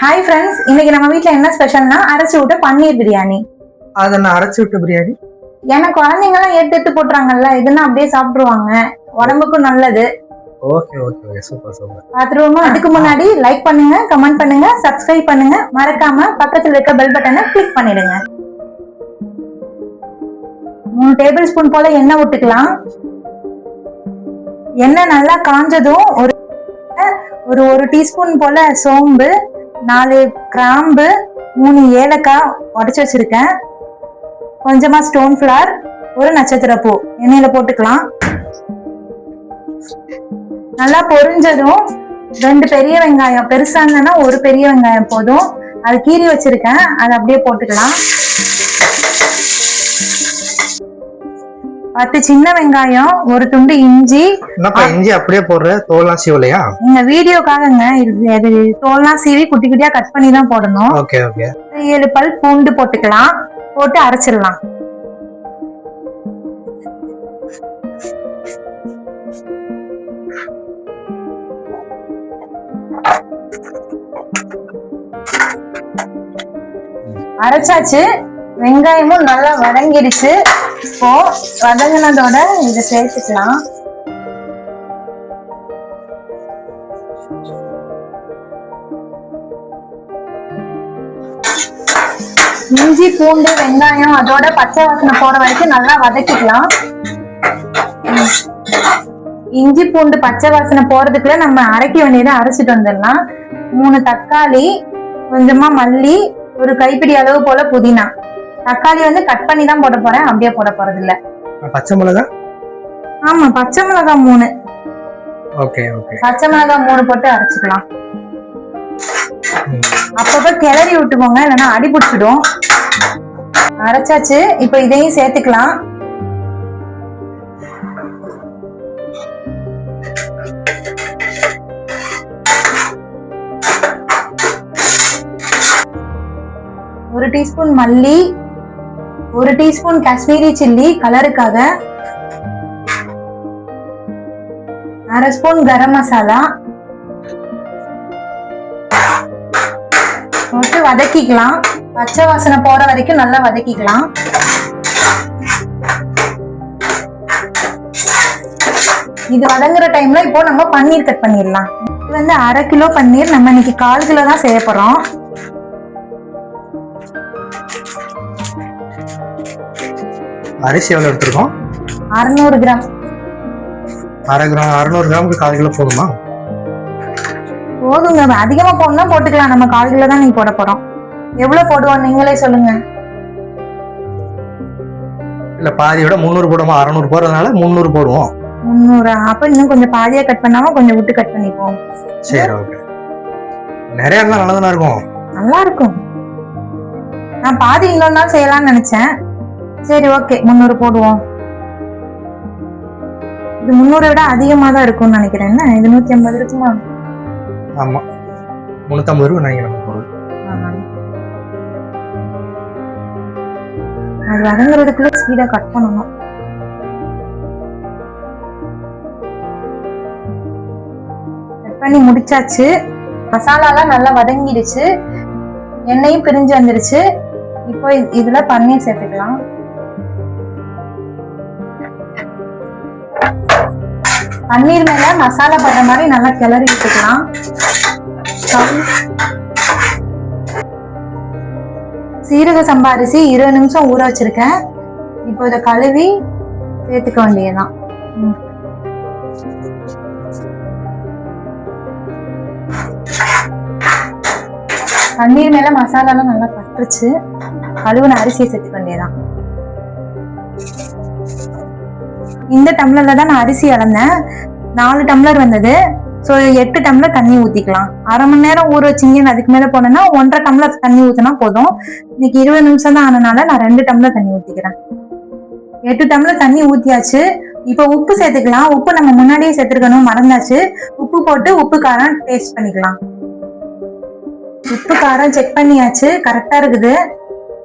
Hi friends, இன்னைக்கு நம்ம வீட்ல என்ன ஸ்பெஷல்னா அரைச்சு விட்ட பன்னீர் பிரியாணி. அத நான் அரைச்சு விட்ட பிரியாணி. ஏன்னா குழந்தைங்க எல்லாம் எடுத்து போட்டுறாங்கல்ல, இதுன்னா அப்படியே சாப்பிடுவாங்க, உடம்புக்கும் நல்லது. Okay okay okay, super super. பாத்துருவோமா? அதுக்கு முன்னாடி லைக் பண்ணுங்க, கமெண்ட் பண்ணுங்க, சப்ஸ்கிரைப் பண்ணுங்க, மறக்காம பக்கத்துல இருக்க பெல் பட்டனை கிளிக் பண்ணிடுங்க. 3 டேபிள் ஸ்பூன் போல எண்ணெய் விட்டுக்கலாம். எண்ணெய் நல்லா காஞ்சதும் ஒரு டீஸ்பூன் போல சோம்பு, 4 கிராம்பு, 3 ஏலக்காய் உடைச்சு வச்சிருக்கேன், கொஞ்சமா ஸ்டோன் ஃபிளவர், ஒரு நட்சத்திர பூ எண்ணெயில போட்டுக்கலாம். நல்லா பொரிஞ்சதும் 2 பெரிய வெங்காயம், பெருசா இருந்ததுன்னா ஒரு பெரிய வெங்காயம் போதும், அது கீறி வச்சிருக்கேன், அதை அப்படியே போட்டுக்கலாம். 10 சின்ன வெங்காயம், ஒரு துண்டு இஞ்சி. இஞ்சி அப்படியே போடுற, தோல்லாம் சீவலையா? இந்த வீடியோக்காகங்க, இது தோல்லாம் சீவி குட்டி குட்டியா கட் பண்ணி தான் போடணும். Okay okay. 7 பல் பூண்டு போட்டுக்கலாம், போட்டு அரைச்சிடலாம். அரைச்சாச்சு. வெங்காயமும் நல்லா வதங்கிடுச்சு. இப்போ வதங்கினதோட இதை சேர்த்துக்கலாம். இஞ்சி பூண்டு வெங்காயம் அதோட பச்சை வாசனை போற வரைக்கும் நல்லா வதக்கிக்கலாம். இஞ்சி பூண்டு பச்சை வாசனை போறதுக்குள்ள நம்ம அரைக்க வேண்டியதை அரைச்சிட்டு வந்துடலாம். 3 தக்காளி, கொஞ்சமா மல்லி, ஒரு கைப்பிடி அளவு போல புதினா. தக்காளி கட் பண்ணி தான் போட போறேன், அப்படியே போட போறது இல்ல. பச்சை மிளகா? ஆமா, பச்சை மிளகா 3. Okay okay. பச்சை மிளகா 3 போட்டு அரைச்சுக்கலாம். அப்பப்ப கிளறி விட்டுக்கோங்க, இல்லைன்னா அடி பிடிச்சிடும். அரைச்சாச்சு. இப்ப இதையும் சேர்த்துக்கலாம். ஒரு டீஸ்பூன் மல்லி, 1 டீஸ்பூன் காஷ்மீரி சில்லி கலருக்காக, 1/2 ஸ்பூன் கரம் மசாலா போட்டு வதக்கிக்கலாம். பச்சை வாசனை போற வரைக்கும் நல்லா வதக்கிக்கலாம். இது வதங்குற டைம்ல இப்போ நம்ம பன்னீர் கட் பண்ணிடலாம். இது 1/2 கிலோ பன்னீர், நம்ம இன்னைக்கு 1/4 கிலோ தான் செய்ய போறோம். அரிசி எவ்வளவு எடுத்துருக்கோம்? 600 கிராம். 600 கிராமுக்கு 1/4 கிலோ போதுமா? போதுங்க, அதிகமா போடணும்னா போட்டுக்கலாம். நம்ம 1/4 கிலோ தான் நீங்க போட போறோம். எவ்வளவு போடுவோம் நீங்களே சொல்லுங்க. இல்ல பாதியோட 300 போடுமா? 600 போறதுனால 300 போடுவோம். 300? அப்ப இன்னும் கொஞ்சம் பாதியா கட் பண்ணாம கொஞ்சம் விட்டு கட் பண்ணிப்போம். சரி ஓகே. நிறைய இருந்தா நல்லதானே இருக்கும். நல்லா இருக்கும். நான் பாதி இன்னொரு நாள் செய்யலாம்னு நினைச்சேன். சரி ஓகே, 300 போடுவோம். இது 300 விட அதிகமா தான் இருக்கும்னு நினைக்கிறேன். என்ன இது 150 இருக்குமா? ஆமா, 350 ரூபாய் நினைக்கிறேன். அது வதங்குறதுக்குள்ள ஸ்பீடா கட் பண்ணணும். கட் பண்ணி முடிச்சாச்சு. மசாலாலாம் நல்லா வதங்கிடுச்சு, எண்ணெயும் பிரிஞ்சு வந்துடுச்சு. இப்போ இதுல பன்னீர் சேர்த்துக்கலாம். பன்னீர் மேல மசாலா படுற மாதிரி நல்லா கிளறி விட்டுக்கலாம். சீரக சம்பா அரிசி 20 நிமிஷம் ஊற வச்சிருக்கேன். இப்போ இதை கழுவி சேர்த்துக்க வேண்டியதுதான். பன்னீர் மேல மசாலாலாம் நல்லா பட்டுருச்சு. கழுவுன அரிசியை சேர்த்துக்க வேண்டியதான். இந்த டம்ளர்ல தான் நான் அரிசி அளந்தேன். 4 டம்ளர் வந்தது. ஸோ 8 டம்ளர் தண்ணி ஊத்திக்கலாம். 1/2 மணி நேரம் ஊற வச்சிங்க, அதுக்கு மேல போனேன்னா 1.5 டம்ளர் தண்ணி ஊத்தினா போதும். இன்னைக்கு 20 நிமிஷம் தான் ஆனனால நான் 2 டம்ளர் தண்ணி ஊத்திக்கிறேன். 8 டம்ளர் தண்ணி ஊத்தியாச்சு. இப்போ உப்பு சேர்த்துக்கலாம். உப்பு நம்ம முன்னாடியே சேர்த்துருக்கணும், மறந்தாச்சு. உப்பு போட்டு உப்பு காரம் டேஸ்ட் பண்ணிக்கலாம். உப்பு காரம் செக் பண்ணியாச்சு, கரெக்டா இருக்குது.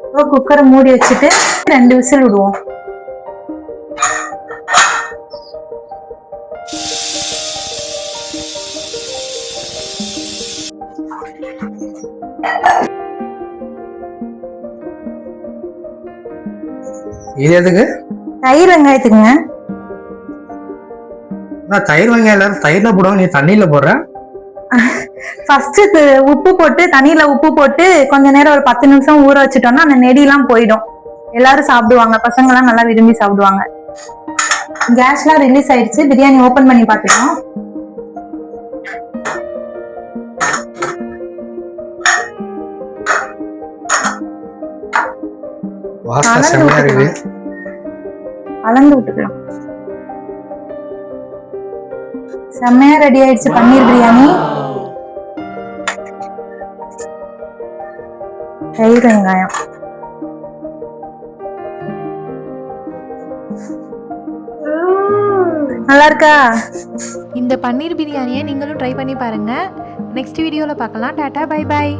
இப்போ குக்கரை மூடி வச்சுட்டு 2 விசில் விடுவோம். இது எதுக்கு? தயிர் வெங்காயத்துக்குங்க. தயிர் வெங்காயம் எல்லாரும் தயிர்ல போடுவாங்க, நீ தண்ணியில போடுற? ஃபர்ஸ்ட் உப்பு போட்டு தண்ணியில உப்பு போட்டு கொஞ்ச நேரம் ஒரு 10 நிமிஷம் ஊற வச்சுட்டோம்னா அந்த நெடிலாம் போயிடும். எல்லாரும் சாப்பிடுவாங்க, பசங்க எல்லாம் நல்லா விரும்பி சாப்பிடுவாங்க. கேஸ்லாம் ரிலீஸ் ஆயிடுச்சு. பிரியாணி ஓபன் பண்ணி பார்த்துக்கலாம். வாசனை செம்மையா இருக்கு. கலந்து விட்டுக்கலாம். செம்மையா ரெடி ஆயிடுச்சு பன்னீர் பிரியாணி. தயிர் வெங்காயம் நல்லா இருக்கா? இந்த பன்னீர் பிரியாணியை நீங்களும் ட்ரை பண்ணி பாருங்கள். நெக்ஸ்ட் வீடியோவில் பார்க்கலாம். Tata, bye bye.